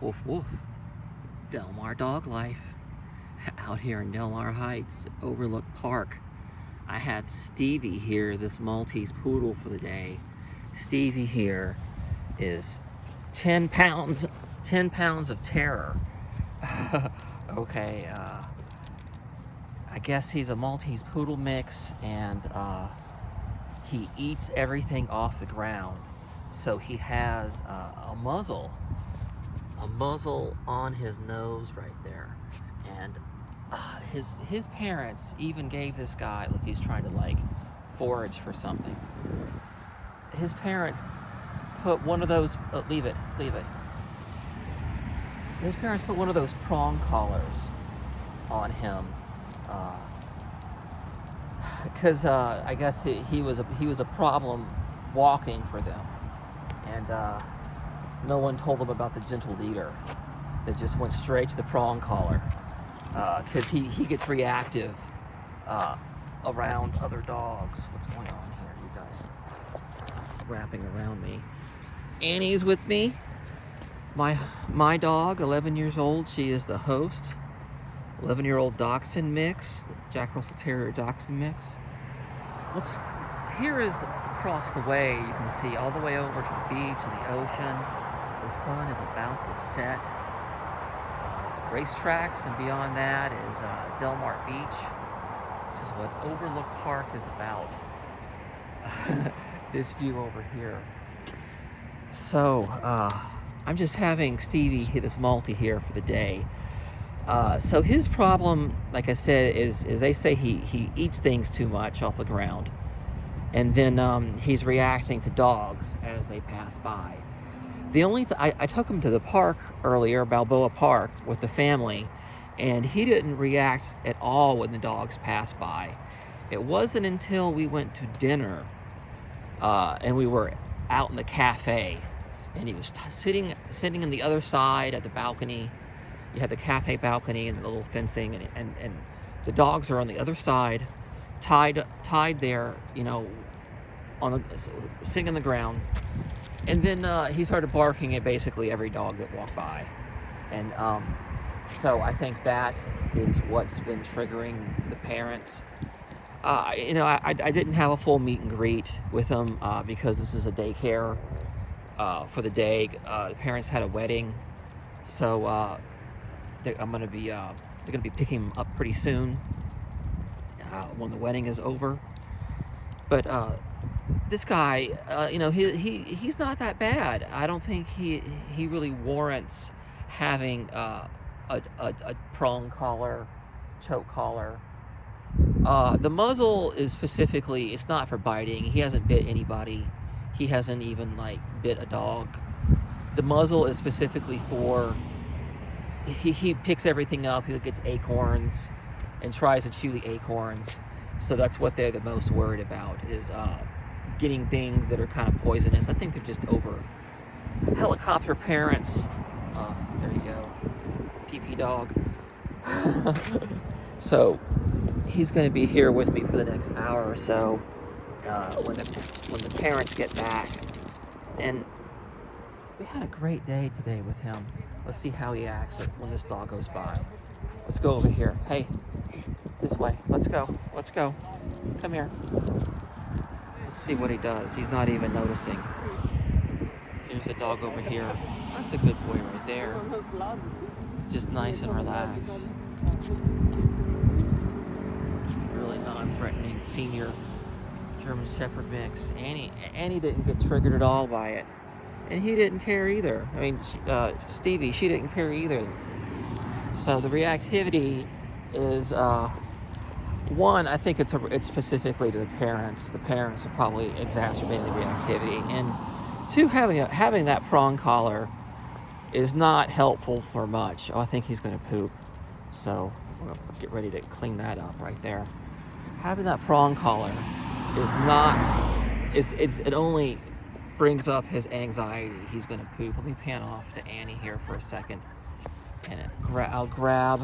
Woof woof. DelMar dog life. Out here in DelMar Heights, Overlook Park. I have Stevie here, this Maltese poodle for the day. Stevie here is 10 pounds of terror. Okay, I guess he's a Maltese poodle mix, and he eats everything off the ground. So he has a muzzle on his nose right there, and his parents even gave this guy, look, he's trying to like forage for something. His parents put one of those, leave it. His parents put one of those prong collars on him, because I guess he was a problem walking for them, and no one told them about the gentle leader that just went straight to the prong collar, because he gets reactive around other dogs. What's going on here, you guys? Wrapping around me. Annie's with me. My dog, 11 years old. She is the host. 11-year-old Dachshund mix, Jack Russell Terrier Dachshund mix. Here is across the way, you can see all the way over to the beach and the ocean. The sun is about to set. Racetracks, and beyond that is DelMar Beach. This is what Overlook Park is about. This view over here. So, I'm just having Stevie, this Maltese, here for the day. So his problem, like I said, is they say he eats things too much off the ground. And then he's reacting to dogs as they pass by. I took him to the park earlier, Balboa Park, with the family, and he didn't react at all when the dogs passed by. It wasn't until we went to dinner, and we were out in the cafe, and he was sitting on the other side at the balcony. You have the cafe balcony and the little fencing, and the dogs are on the other side, tied there, you know, sitting on the ground. And then he started barking at basically every dog that walked by. And so I think that is what's been triggering the parents. You know, I didn't have a full meet and greet with him because this is a daycare for the day. The parents had a wedding, so they're gonna be picking him up pretty soon when the wedding is over. But this guy, you know, he's not that bad. I don't think he really warrants having a prong collar, choke collar. The muzzle is specifically, it's not for biting. He hasn't bit anybody. He hasn't even like bit a dog. The muzzle is specifically for, he picks everything up. He gets acorns and tries to chew the acorns. So that's what they're the most worried about, is getting things that are kind of poisonous. I think they're just over helicopter parents. There you go, PP dog. So he's going to be here with me for the next hour or so when the parents get back. And we had a great day today with him. Let's see how he acts when this dog goes by. Let's go over here. Hey, this way. Let's go. Come here. Let's see what he does. He's not even noticing. Here's a dog over here. That's a good boy right there. Just nice and relaxed. Really non-threatening senior German Shepherd mix. Annie didn't get triggered at all by it. And he didn't care either. I mean, Stevie, she didn't care either. So the reactivity is, one, I think it's specifically to the parents. The parents are probably exacerbating the reactivity. And two, having that prong collar is not helpful for much. Oh, I think he's going to poop. So we'll get ready to clean that up right there. Having that prong collar is not, it only brings up his anxiety. He's going to poop. Let me pan off to Annie here for a second. And I'll grab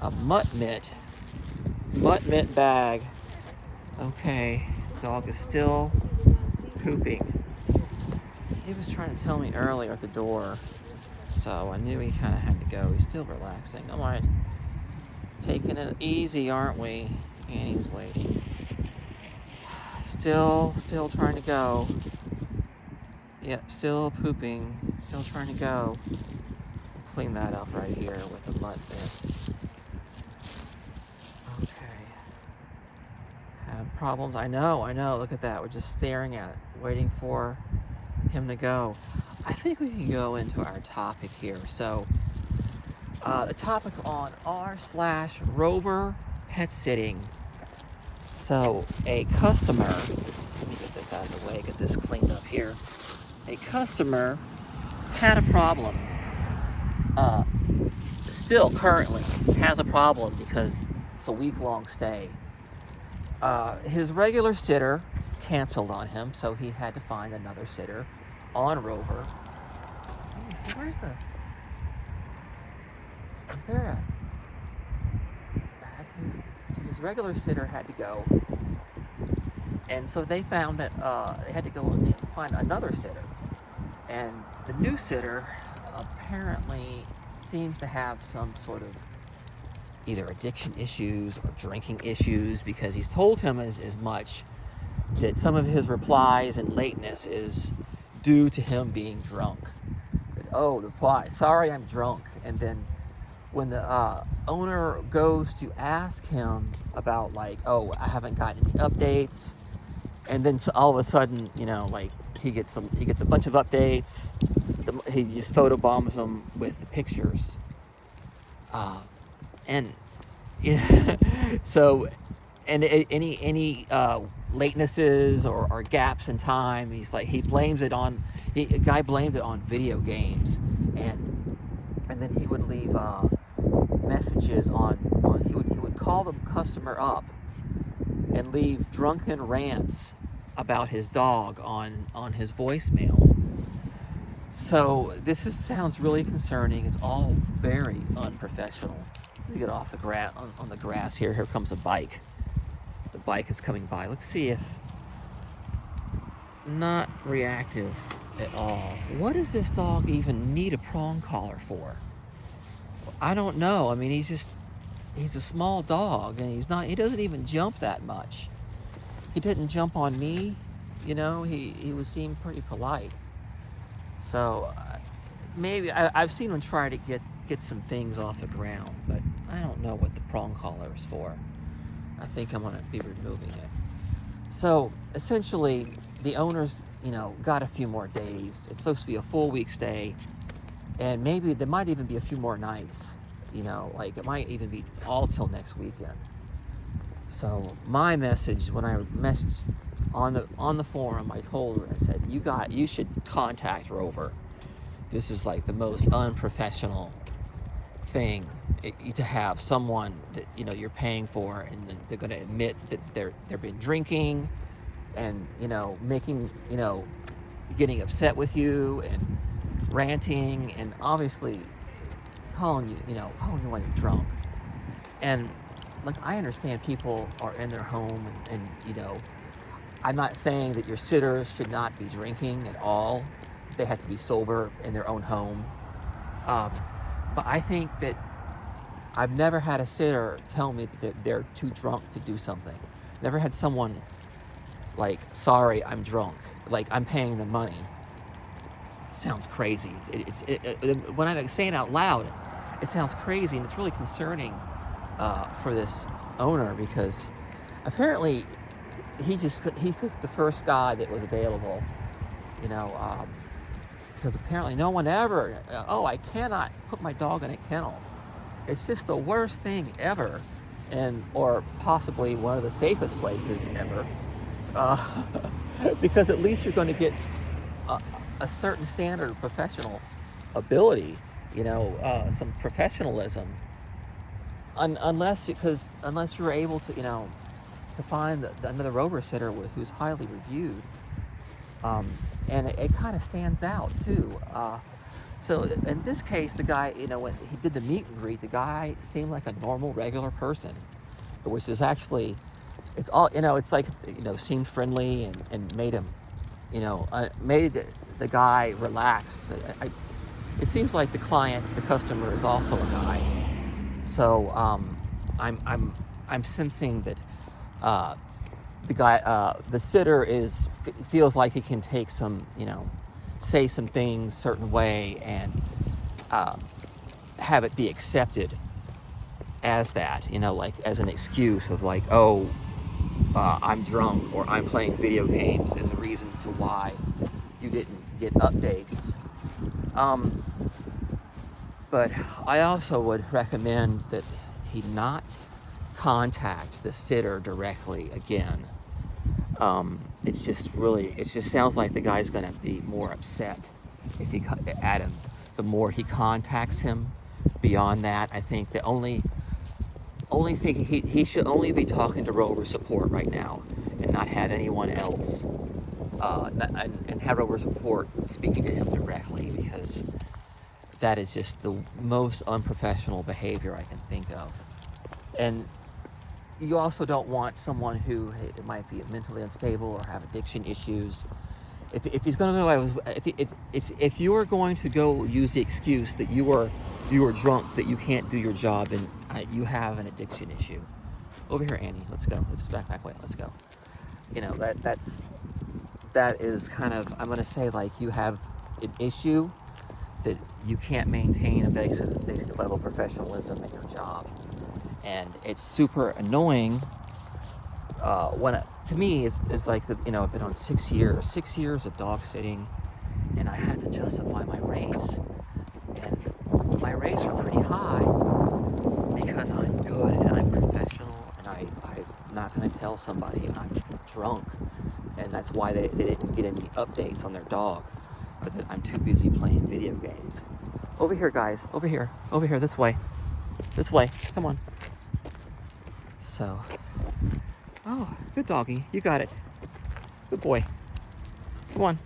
a mutt mitt bag. Okay, dog is still pooping. He was trying to tell me earlier at the door So I knew he kind of had to go. He's still relaxing. All right. Taking it easy, aren't we? Annie's waiting. Still trying to go. Yep, still pooping. Still trying to go. Clean that up right here with the mutt bit. Okay. Have problems? I know. Look at that. We're just staring at it, waiting for him to go. I think we can go into our topic here. So, the topic on r/Rover Pet Sitting. So, a customer, let me get this out of the way, get this cleaned up here. A customer had a problem. Still currently has a problem because it's a week-long stay. His regular sitter canceled on him, so he had to find another sitter on Rover. Let me see, is there a bag here? So his regular sitter had to go, and so they found that they had to go and find another sitter. And the new sitter apparently seems to have some sort of either addiction issues or drinking issues, because he's told him as much, that some of his replies and lateness is due to him being drunk. That, oh, the reply, sorry, I'm drunk. And then when the owner goes to ask him about, like, oh, I haven't gotten any updates, and then all of a sudden, you know, like, he gets a bunch of updates. He just photobombs them with the pictures. And yeah, so, and any latenesses or gaps in time, he's like, a guy blamed it on video games, and then he would leave messages on he would call the customer up and leave drunken rants about his dog on his voicemail. So this sounds really concerning. It's all very unprofessional. Let me get off the grass on the grass here. Here comes a bike. The bike is coming by. Let's see if not reactive at all. What does this dog even need a prong collar for? I don't know. I mean, he's a small dog, and he doesn't even jump that much. He didn't jump on me, you know. He seemed pretty polite. So maybe I've seen him try to get some things off the ground, but I don't know what the prong collar is for. I think I'm gonna be removing it. So essentially, the owners, you know, got a few more days. It's supposed to be a full week stay, and maybe there might even be a few more nights. You know, like it might even be all till next weekend. So my message, when I messaged on the forum, I told her, I said, you should contact Rover. This is like the most unprofessional thing to have someone that, you know, you're paying for, and then they're going to admit that they've been drinking, and, you know, making, you know, getting upset with you and ranting, and obviously calling you while you're drunk. And like, I understand people are in their home, and you know, I'm not saying that your sitters should not be drinking at all. They have to be sober in their own home. But I think that I've never had a sitter tell me that they're too drunk to do something. Never had someone like, sorry, I'm drunk. Like, I'm paying the money. It sounds crazy. When I'm saying it out loud, it sounds crazy, and it's really concerning for this owner, because apparently he took the first guy that was available, you know, because apparently no one ever, I cannot put my dog in a kennel. It's just the worst thing ever, or possibly one of the safest places ever, because at least you're going to get a certain standard of professional ability, you know, some professionalism. Unless you're able to, you know, to find another Rover sitter who's highly reviewed, and it kind of stands out too. So in this case, the guy, you know, when he did the meet and greet, the guy seemed like a normal, regular person, which is actually, it's all, you know, it's like, you know, seemed friendly and made him, you know, made the guy relax. it seems like the client, the customer, is also a guy. So I'm sensing that the guy, the sitter feels like he can take some, say some things certain way and have it be accepted as that, like as an excuse of like, oh, I'm drunk or I'm playing video games as a reason to why you didn't get updates. But I also would recommend that he not contact the sitter directly again. It just sounds like the guy's gonna be more upset if he at him. The more he contacts him. Beyond that, I think the only thing he should only be talking to Rover support right now, and not have anyone else, and have Rover support speaking to him directly, because that is just the most unprofessional behavior I can think of. And you also don't want someone who might be mentally unstable or have addiction issues. If he's going to go, if you are going to go use the excuse that you are drunk, that you can't do your job, and you have an addiction issue. Over here, Annie. Let's go. Let's back way. Let's go. That is kind of, I'm going to say, like, you have an issue that you can't maintain a basic level of professionalism at your job, and it's super annoying. To me, it's like I've been on 6 years of dog sitting, and I have to justify my rates, and my rates are pretty high because I'm good and I'm professional, and I'm not going to tell somebody I'm drunk, and that's why they didn't get any updates on their dog, or that I'm too busy playing video games. Over here, guys. Over here, this way, come on. So, oh, good doggy, you got it. Good boy. Come on.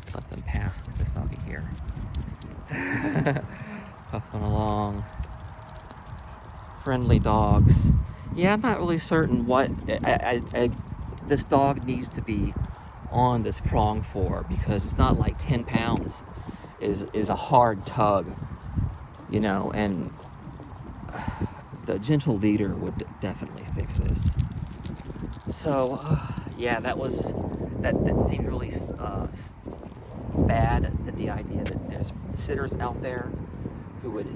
Let's let them pass with this doggy here. Puffing along. Friendly dogs. Yeah, I'm not really certain what this dog needs to be on this prong for, because it's not like 10 pounds is a hard tug, and the gentle leader would definitely fix this. So, yeah, that seemed really bad, that the idea that there's sitters out there who would,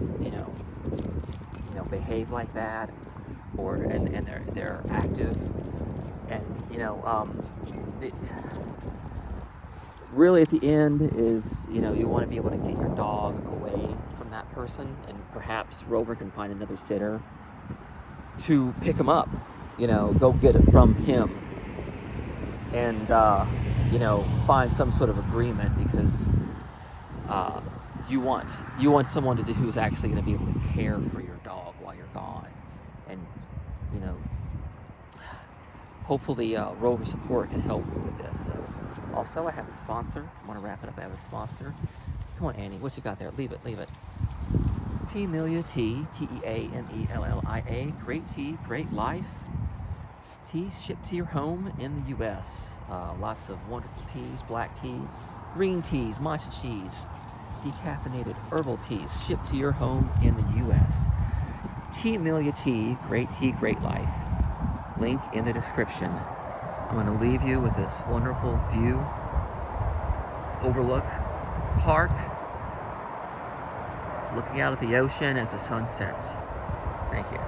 behave like that, and they're active, and really at the end is, you want to be able to get your dog away from that person, and perhaps Rover can find another sitter to pick him up, go get it from him, and find some sort of agreement, because you want someone who's actually going to be able to care for your dog while you're gone, and hopefully Rover support can help you with this. So, also, I have a sponsor. I want to wrap it up. I have a sponsor. Come on, Annie. What you got there? Leave it. Teamelia, Teamella, Great tea, great life. Teas shipped to your home in the U.S. Lots of wonderful teas, black teas, green teas, matcha teas, decaffeinated herbal teas shipped to your home in the U.S. Teamelia tea, great life. Link in the description. I'm going to leave you with this wonderful view. Overlook Park. Looking out at the ocean as the sun sets. Thank you.